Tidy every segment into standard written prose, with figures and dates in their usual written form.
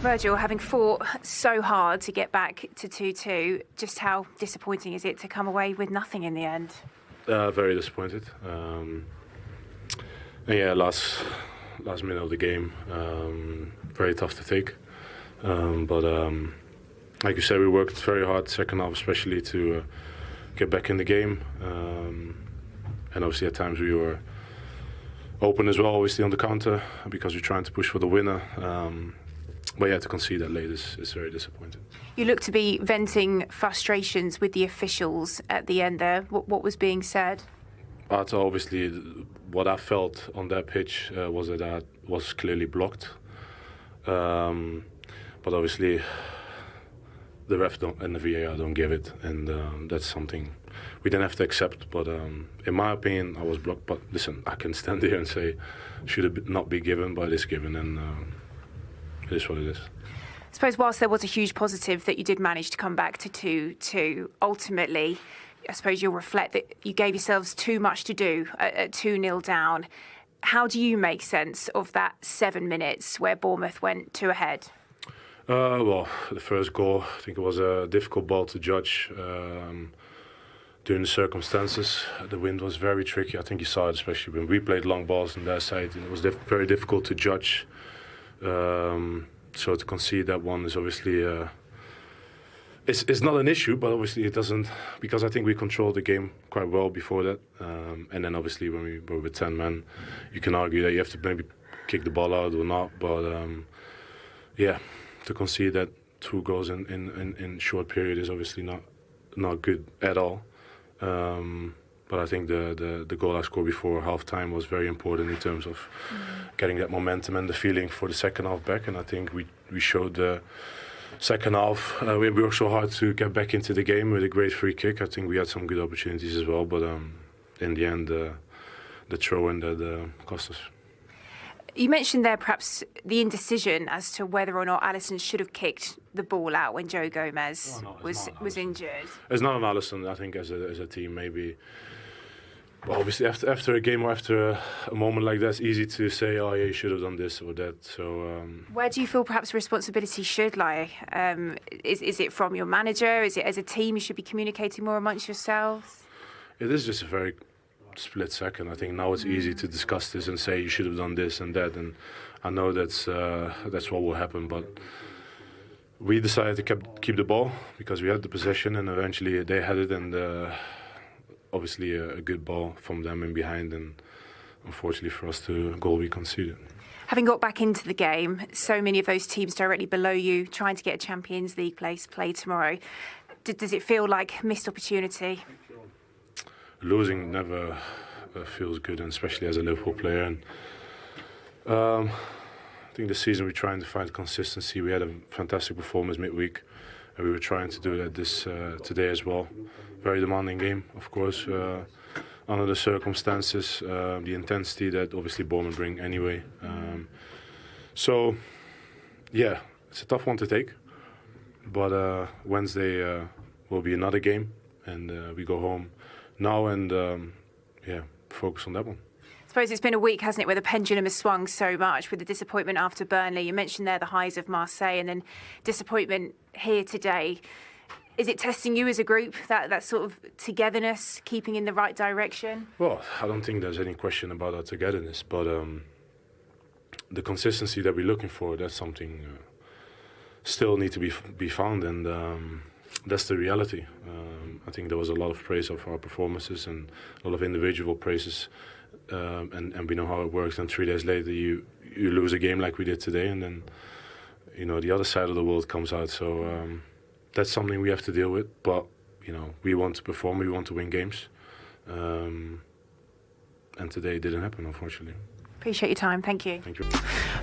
Virgil, having fought so hard to get back to 2-2, just how disappointing is it to come away with nothing in the end? Very disappointed. And yeah, last minute of the game, very tough to take. But like you said, we worked very hard second half, especially to get back in the game. And obviously at times we were open as well, obviously on the counter, because we're trying to push for the winner. But yeah, to concede that late is very disappointing. You look to be venting frustrations with the officials at the end there. What was being said? Obviously, what I felt on that pitch was that was clearly blocked. But obviously, the ref and the VAR don't give it, and that's something we didn't have to accept. But in my opinion, I was blocked. But listen, I can stand here and say, should it not be given, but it is given, and it is what it is. I suppose whilst there was a huge positive that you did manage to come back to 2-2, ultimately, I suppose you'll reflect that you gave yourselves too much to do at 2-0 down. How do you make sense of that 7 minutes where Bournemouth went 2 ahead? Well, the first goal, I think it was a difficult ball to judge during the circumstances. The wind was very tricky. I think you saw it, especially when we played long balls on their side, and it was very difficult to judge. So to concede that one is obviously it's not an issue, but obviously it doesn't, because I think we controlled the game quite well before that. And then obviously when we were with 10 men, you can argue that you have to maybe kick the ball out or not. But yeah, to concede that 2 goals in short period is obviously not good at all. But I think the goal I scored before half-time was very important in terms of getting that momentum and the feeling for the second half back. And I think we showed the second half. We worked so hard to get back into the game with a great free kick. I think we had some good opportunities as well. But in the end, the throw-in that cost us. You mentioned there perhaps the indecision as to whether or not Alisson should have kicked the ball out when Joe Gomez was injured. It's not an Alisson. I think as a team maybe. Well, obviously, after a game or after a moment like that, it's easy to say, oh, yeah, you should have done this or that. So, where do you feel perhaps responsibility should lie? Is it from your manager? Is it as a team you should be communicating more amongst yourselves? It is just a very split second. I think now it's easy to discuss this and say you should have done this and that. And I know that's what will happen. But we decided to keep the ball because we had the possession, and eventually they had it, and obviously a good ball from them in behind, and unfortunately for us, the goal we conceded. Having got back into the game, so many of those teams directly below you trying to get a Champions League place play tomorrow. Does it feel like missed opportunity? Losing never feels good, and especially as a Liverpool player. And I think this season we're trying to find consistency. We had a fantastic performance midweek, and we were trying to do that today as well. Very demanding game, of course, under the circumstances, the intensity that obviously Bournemouth bring anyway. So, yeah, it's a tough one to take. But Wednesday will be another game, and we go home now and, yeah, focus on that one. I suppose it's been a week, hasn't it, where the pendulum has swung so much with the disappointment after Burnley. You mentioned there the highs of Marseille and then disappointment here today. Is it testing you as a group, that sort of togetherness, keeping in the right direction? Well, I don't think there's any question about our togetherness, but the consistency that we're looking for, that's something still need to be found, and that's the reality. I think there was a lot of praise of our performances and a lot of individual praises, and we know how it works. And 3 days later, you lose a game like we did today, and then the other side of the world comes out. So that's something we have to deal with. But we want to perform, we want to win games, and today it didn't happen, unfortunately. Appreciate your time. Thank you. Thank you.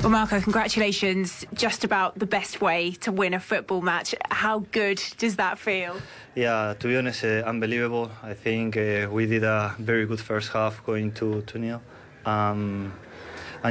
Well, Marco, congratulations. Just about the best way to win a football match. How good does that feel? Yeah, to be honest, unbelievable. I think we did a very good first half going to 2-0. And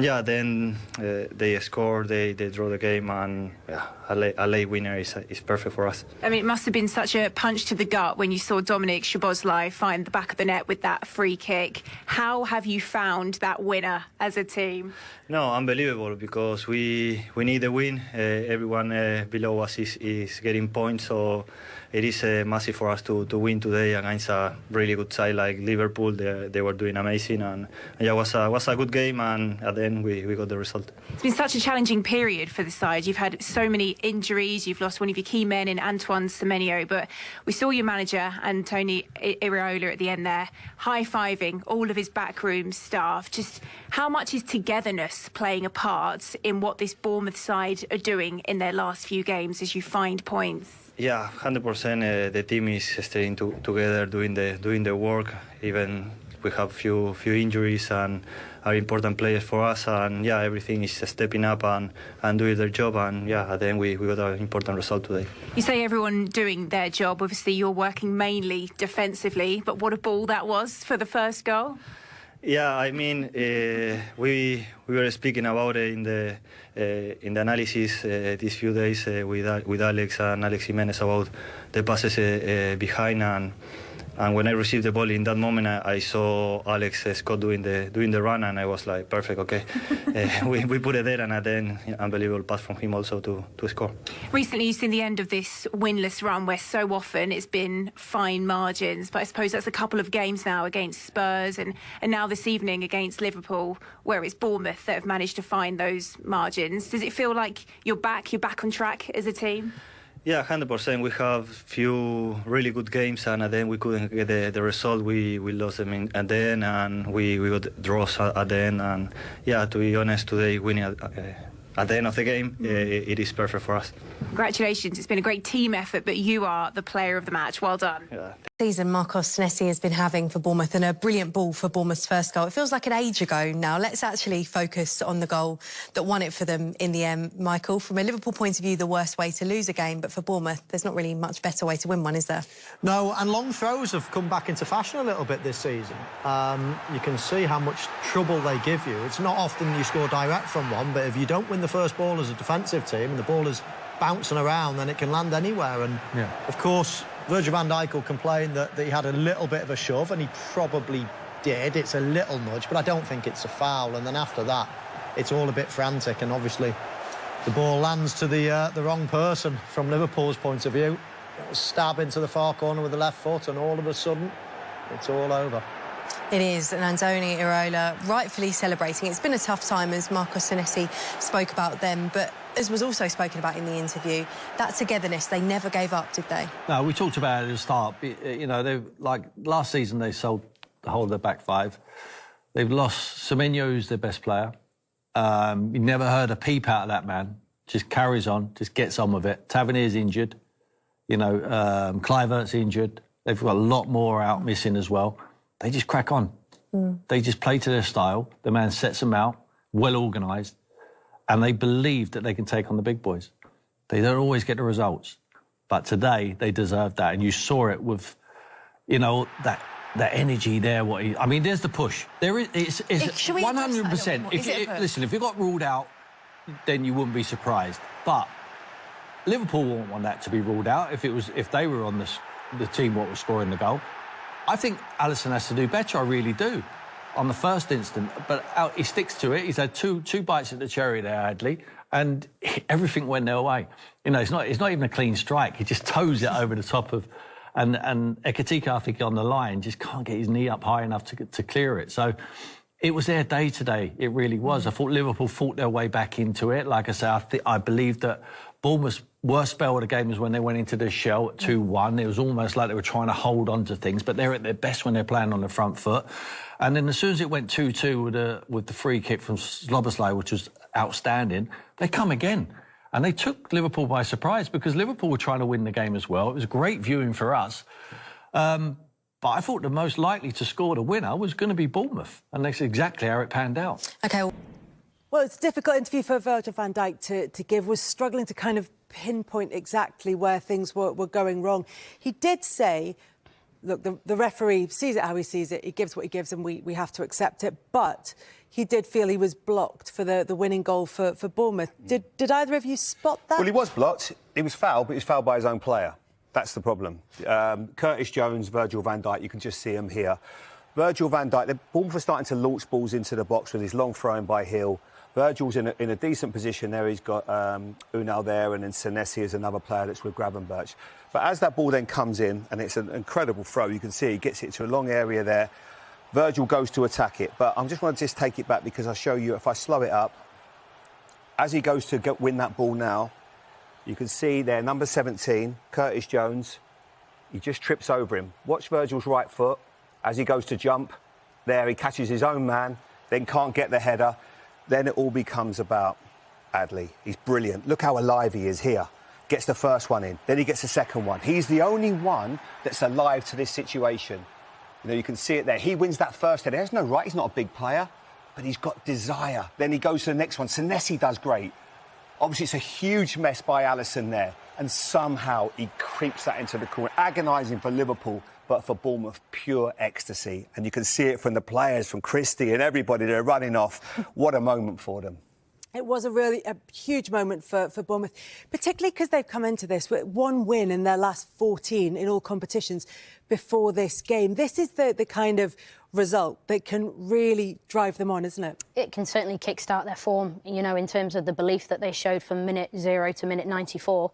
yeah, then they score, they draw the game, and yeah, a late winner is perfect for us. I mean, it must have been such a punch to the gut when you saw Szoboszlai find the back of the net with that free kick. How have you found that winner as a team? No, unbelievable, because we need the win. Everyone below us is getting points, so it is massive for us to win today against a really good side like Liverpool. They were doing amazing, and yeah, it was a good game, and at the end we got the result. It's been such a challenging period for the side. You've had so many injuries. You've lost one of your key men in Antoine Semenyo, but we saw your manager, Antonio Iraola, at the end there, high-fiving all of his backroom staff. Just how much is togetherness playing a part in what this Bournemouth side are doing in their last few games as you find points? Yeah, 100%. The team is staying together, doing the work. Even we have few injuries and are important players for us, and yeah, everything is stepping up and doing their job, and yeah, at the end we got an important result today. You say everyone doing their job. Obviously, you're working mainly defensively, but what a ball that was for the first goal. Yeah, I mean, we were speaking about it in the analysis these few days with Alex and Alex Jimenez about the passes behind, and when I received the ball in that moment, I saw Alex Scott doing the run, and I was like, perfect, okay. We put it there, and then unbelievable pass from him also to score. Recently, you've seen the end of this winless run where so often it's been fine margins, but I suppose that's a couple of games now against Spurs and now this evening against Liverpool, where it's Bournemouth that have managed to find those margins. Does it feel like you're back on track as a team? Yeah, 100%. We have few really good games, and then we couldn't get the result. We lost them at the end, and we got draws at the end. And yeah, to be honest, today winning at the end of the game, it is perfect for us. Congratulations. It's been a great team effort, but you are the player of the match. Well done. Yeah. Season Marcos Senesi has been having for Bournemouth, and a brilliant ball for Bournemouth's first goal. It feels like an age ago now. Let's actually focus on the goal that won it for them in the end. Michael, from a Liverpool point of view, the worst way to lose a game, but for Bournemouth, there's not really much better way to win one, is there? No, and long throws have come back into fashion a little bit this season. You can see how much trouble they give you. It's not often you score direct from one, but if you don't win the first ball as a defensive team and the ball is bouncing around, then it can land anywhere. And of course, Virgil van Dijk will complain that he had a little bit of a shove, and he probably did. It's a little nudge, but I don't think it's a foul. And then after that, it's all a bit frantic, and obviously the ball lands to the wrong person from Liverpool's point of view. Stab into the far corner with the left foot, and all of a sudden, it's all over. It is, and Antonio Iraola rightfully celebrating. It's been a tough time, as Marcos Senesi spoke about them, but as was also spoken about in the interview, that togetherness, they never gave up, did they? No, we talked about it at the start. You know, they like last season they sold the whole of their back five. They've lost Semenyo, who's their best player. You never heard a peep out of that man. Just carries on, just gets on with it. Tavernier's injured. You know, Kluivert's injured. They've got a lot more out missing as well. They just crack on. They just play to their style. The man sets them out, well organised, and they believe that they can take on the big boys. They don't always get the results, but today they deserve that, and you saw it with, you know, that energy there. I mean, there's the push. There is. It's 100%. Listen, if it got ruled out, then you wouldn't be surprised. But Liverpool won't want that to be ruled out if they were on the team what was scoring the goal. I think Alisson has to do better, I really do, on the first instant. But he sticks to it. He's had two bites at the cherry there, Adley, and everything went their way. You know, it's not even a clean strike. He just toes it over the top of... And Ekitike, I think, on the line, just can't get his knee up high enough to clear it. So it was their day today. It really was. I thought Liverpool fought their way back into it. Like I say, I believe that Bournemouth's worst spell of the game was when they went into the shell at 2-1. It was almost like they were trying to hold on to things, but they're at their best when they're playing on the front foot. And then as soon as it went 2-2 with the free kick from Szoboszlai, which was outstanding, they come again. And they took Liverpool by surprise because Liverpool were trying to win the game as well. It was great viewing for us. But I thought the most likely to score the winner was going to be Bournemouth. And that's exactly how it panned out. OK. Well, it's a difficult interview for Virgil van Dijk to give. Was struggling to kind of pinpoint exactly where things were going wrong. He did say look, the referee sees it how he sees it. He gives what he gives, and we have to accept it. But he did feel he was blocked for the winning goal for Bournemouth. Did either of you spot that? Well, he was blocked. He was fouled, but he was fouled by his own player. That's the problem. Curtis Jones, Virgil van Dijk, you can just see him here. Virgil van Dijk, Bournemouth are starting to launch balls into the box with his long throwing by Hill. Virgil's in a decent position there. He's got Unal there, and then Senesi is another player that's with Gravenberch. But as that ball then comes in, and it's an incredible throw, you can see he gets it to a long area there. Virgil goes to attack it. But I just want to take it back because I'll show you, if I slow it up, as he goes to win that ball now, you can see there, number 17, Curtis Jones, he just trips over him. Watch Virgil's right foot as he goes to jump. There, he catches his own man, then can't get the header. Then it all becomes about Adley. He's brilliant. Look how alive he is here. Gets the first one in, then he gets the second one. He's the only one that's alive to this situation. You know, you can see it there. He wins that first header. There's no right, he's not a big player, but he's got desire. Then he goes to the next one. Senesi does great. Obviously, it's a huge mess by Alisson there, and somehow he creeps that into the corner. Agonising for Liverpool, but for Bournemouth, pure ecstasy. And you can see it from the players, from Christie and everybody. They're running off. What a moment for them. It was a huge moment for Bournemouth, particularly because they've come into this with one win in their last 14 in all competitions before this game. This is the kind of result that can really drive them on, isn't it? It can certainly kickstart their form, you know, in terms of the belief that they showed from minute 0 to minute 94.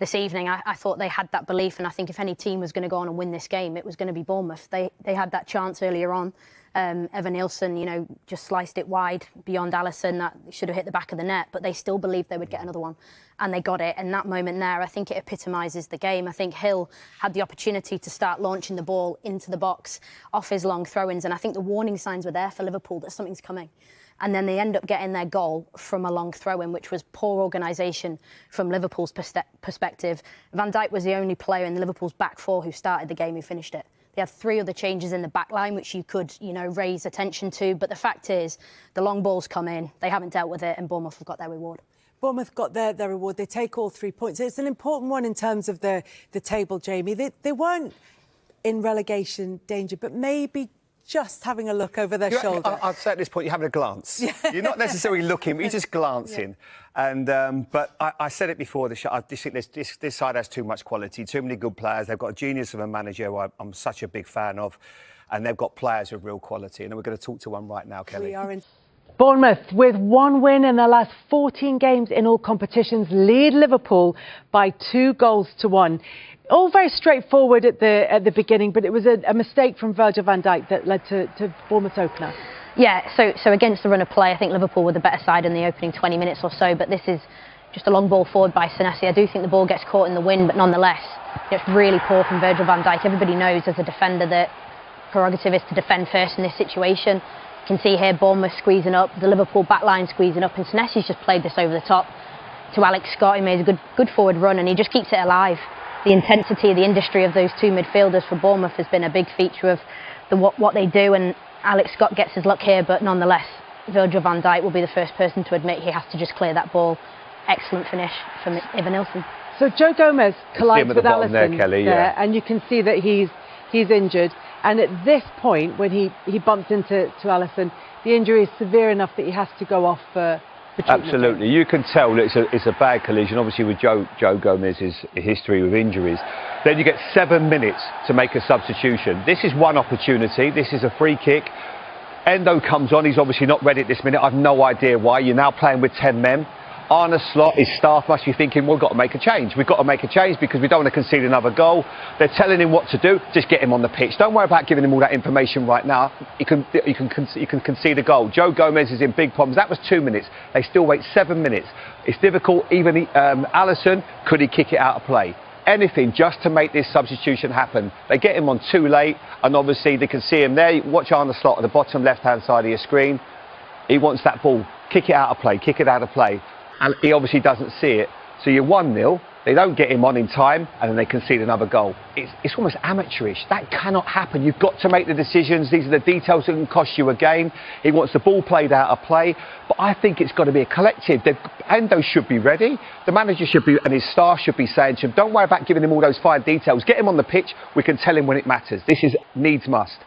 This evening, I thought they had that belief, and I think if any team was going to go on and win this game, it was going to be Bournemouth. They had that chance earlier on. Evan Nilsson, you know, just sliced it wide beyond Alisson. That should have hit the back of the net, but they still believed they would get another one, and they got it. And that moment there, I think it epitomises the game. I think Hill had the opportunity to start launching the ball into the box off his long throw-ins, and I think the warning signs were there for Liverpool that something's coming. And then they end up getting their goal from a long throw-in, which was poor organisation from Liverpool's perspective. Van Dijk was the only player in Liverpool's back four who started the game who finished it. They had 3 other changes in the back line, which you could, you know, raise attention to. But the fact is, the long balls come in, they haven't dealt with it, and Bournemouth have got their reward. Bournemouth got their reward. They take all 3 points. It's an important one in terms of the table, Jamie. They weren't in relegation danger, but maybe just having a look over their shoulder. I'd say at this point you're having a glance. You're not necessarily looking, but you're just glancing. Yeah. And but I said it before the show. I just think this side has too much quality, too many good players. They've got a genius of a manager who I'm such a big fan of, and they've got players of real quality. And we're going to talk to one right now, Kelly. We are in. Bournemouth, with 1 win in their last 14 games in all competitions, lead Liverpool by 2-1. All very straightforward at the beginning, but it was a mistake from Virgil van Dijk that led to Bournemouth's opener. Yeah, so against the run of play, I think Liverpool were the better side in the opening 20 minutes or so, but this is just a long ball forward by Senesi. I do think the ball gets caught in the wind, but nonetheless, it's really poor from Virgil van Dijk. Everybody knows as a defender that prerogative is to defend first in this situation. You can see here Bournemouth squeezing up, the Liverpool backline squeezing up, and Senesi's just played this over the top to Alex Scott, who made a good forward run, and he just keeps it alive. The intensity, the industry of those 2 midfielders for Bournemouth has been a big feature of what they do, and Alex Scott gets his luck here, but nonetheless, Virgil van Dijk will be the first person to admit he has to just clear that ball. Excellent finish from Evan Nilsson. So Joe Gomez collides with Alisson there, Kelly, yeah. and you can see that he's injured. And at this point, when he bumps into Alisson, the injury is severe enough that he has to go off for treatment. Absolutely. You can tell it's a bad collision, obviously, with Joe Gomez's history with injuries. Then you get 7 minutes to make a substitution. This is one opportunity. This is a free kick. Endo comes on. He's obviously not ready at this minute. I've no idea why. You're now playing with 10 men. Arne Slot, his staff must be thinking, well, we've got to make a change. We've got to make a change because we don't want to concede another goal. They're telling him what to do. Just get him on the pitch. Don't worry about giving him all that information right now. You can concede a goal. Joe Gomez is in big problems. That was 2 minutes. They still wait 7 minutes. It's difficult. Even Alisson, could he kick it out of play? Anything just to make this substitution happen. They get him on too late, and obviously they can see him there. Watch Arne Slot at the bottom left-hand side of your screen. He wants that ball. Kick it out of play. Kick it out of play. And he obviously doesn't see it. So you're 1-0. They don't get him on in time, and then they concede another goal. It's almost amateurish. That cannot happen. You've got to make the decisions. These are the details that can cost you a game. He wants the ball played out of play. But I think it's got to be a collective. Endo should be ready. The manager should be, and his staff should be saying to him, don't worry about giving him all those fine details. Get him on the pitch. We can tell him when it matters. This is needs must.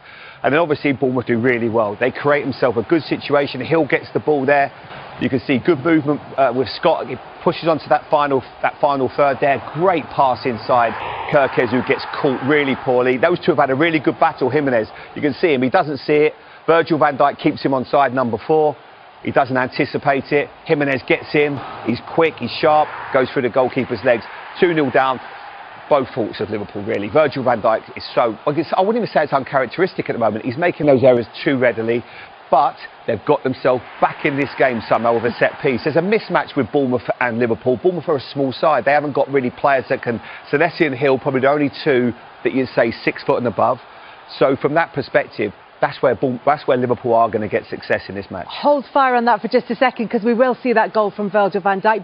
And then obviously Bournemouth do really well. They create himself a good situation. Hill gets the ball there. You can see good movement with Scott. He pushes onto that final third there. Great pass inside. Kirkez, who gets caught really poorly. Those two have had a really good battle. Jimenez, you can see him. He doesn't see it. Virgil van Dijk keeps him on side number 4. He doesn't anticipate it. Jimenez gets in. He's quick. He's sharp. Goes through the goalkeeper's legs. 2-0 down. Both faults of Liverpool, really. Virgil van Dijk is so... I wouldn't even say it's uncharacteristic at the moment. He's making those errors too readily. But they've got themselves back in this game somehow with a set piece. There's a mismatch with Bournemouth and Liverpool. Bournemouth are a small side. They haven't got really players that can... Senesi and Hill, probably the only two that you'd say 6 foot and above. So from that perspective, that's where Liverpool are going to get success in this match. Hold fire on that for just a second, because we will see that goal from Virgil van Dijk.